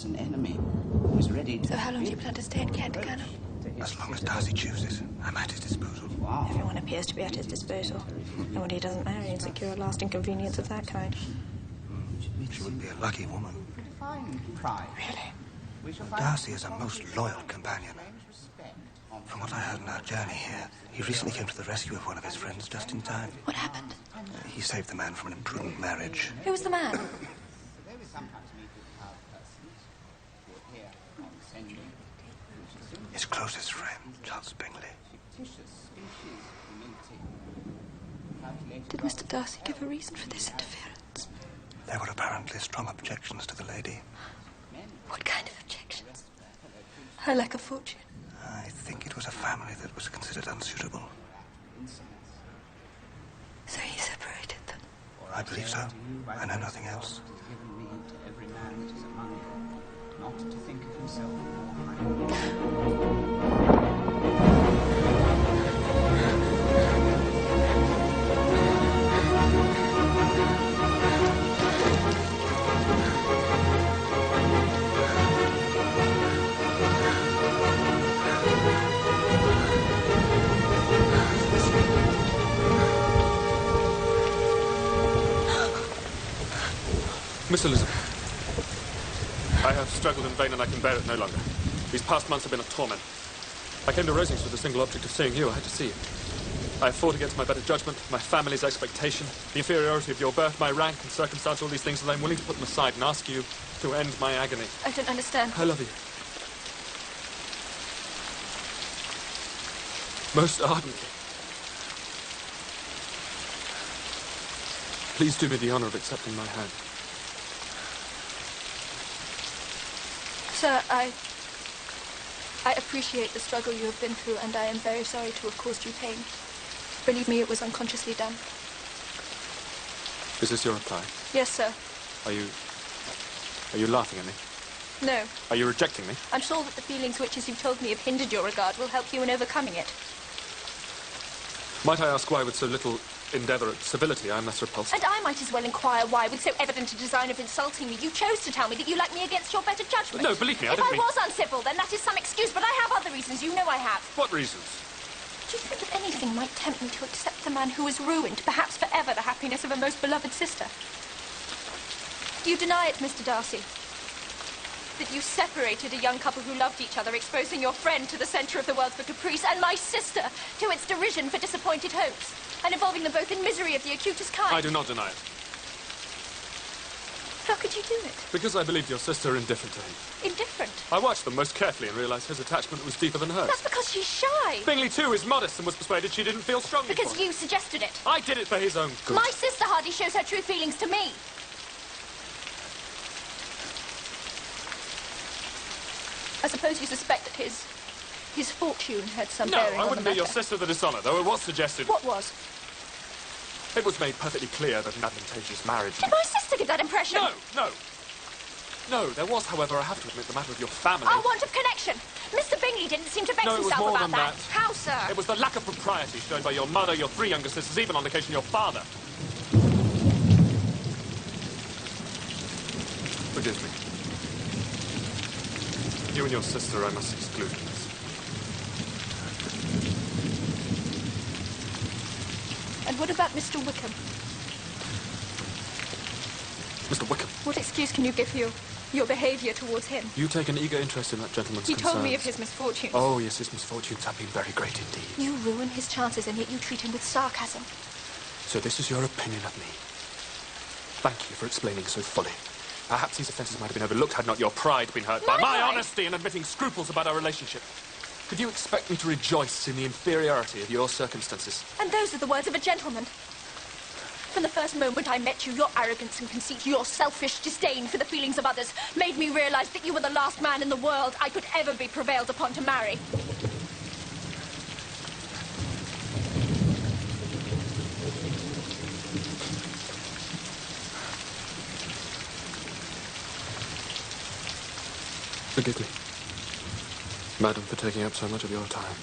An enemy who is ready to... So how long do you plan to stay in Kent, Colonel? As long as Darcy chooses. I'm at his disposal. Wow. Everyone appears to be at his disposal. And when he doesn't marry and secure a lasting convenience of that kind. She would be a lucky woman. Really? Darcy is a most loyal companion. From what I heard in our journey here, he recently came to the rescue of one of his friends just in time. What happened? He saved the man from an imprudent marriage. Who was the man? His closest friend, Charles Bingley. Did Mr. Darcy give a reason for this interference? There were apparently strong objections to the lady. What kind of objections? Her lack of fortune? I think it was a family that was considered unsuitable. So he separated them? I believe so. I know nothing else. Not to think of himself. Miss Elizabeth, I have struggled in vain and I can bear it no longer. These past months have been a torment. I came to Rosings with the single object of seeing you. I had to see you. I have fought against my better judgment, my family's expectation, the inferiority of your birth, my rank and circumstance, all these things, and I'm willing to put them aside and ask you to end my agony. I don't understand. I love you. Most ardently. Please do me the honor of accepting my hand. Sir, I appreciate the struggle you have been through, and I am very sorry to have caused you pain. Believe me, it was unconsciously done. Is this your reply? Yes, sir. Are you laughing at me? No. Are you rejecting me? I'm sure that the feelings which, as you've told me, have hindered your regard will help you in overcoming it. Might I ask why, with so little endeavour at civility, I am thus repulsed? And I might as well inquire why, with so evident a design of insulting me, you chose to tell me that you like me against your better judgment. No, believe me, I If didn't I mean... was uncivil, then that is some excuse, but I have other reasons. You know I have. What reasons? Do you think that anything might tempt me to accept the man who has ruined, perhaps forever, the happiness of a most beloved sister? Do you deny it, Mr. Darcy? That you separated a young couple who loved each other, exposing your friend to the centre of the world for caprice, and my sister to its derision for disappointed hopes, and involving them both in misery of the acutest kind? I do not deny it. How could you do it? Because I believed your sister indifferent to him. Indifferent? I watched them most carefully and realised his attachment was deeper than hers. That's because she's shy. Bingley, too, is modest and was persuaded she didn't feel strongly Because for him. you suggested it. I did it for his own good. My sister hardly shows her true feelings to me. I suppose you suspect that his fortune had some bearing on the matter. No, I wouldn't do your sister the dishonour, though it was suggested... What was? It was made perfectly clear that an advantageous marriage... Did my sister give that impression? No, there was, however, I have to admit, the matter of your family. Our want of connection. Mr. Bingley didn't seem to vex No, it was himself more about than that. How, sir? It was the lack of propriety shown by your mother, your 3 younger sisters, even on occasion your father. Forgive me. You and your sister I must exclude from this. And what about Mr. Wickham? Mr. Wickham. What excuse can you give for your behaviour towards him? You take an eager interest in that gentleman's He concerns. told me of his misfortunes. Oh, yes, his misfortunes have been very great indeed. You ruin his chances, and yet you treat him with sarcasm. So this is your opinion of me. Thank you for explaining so fully. Perhaps these offences might have been overlooked had not your pride been hurt by my honesty in admitting scruples about our relationship. Could you expect me to rejoice in the inferiority of your circumstances? And those are the words of a gentleman. From the first moment I met you, your arrogance and conceit, your selfish disdain for the feelings of others made me realise that you were the last man in the world I could ever be prevailed upon to marry. Forgive me, madam, for taking up so much of your time.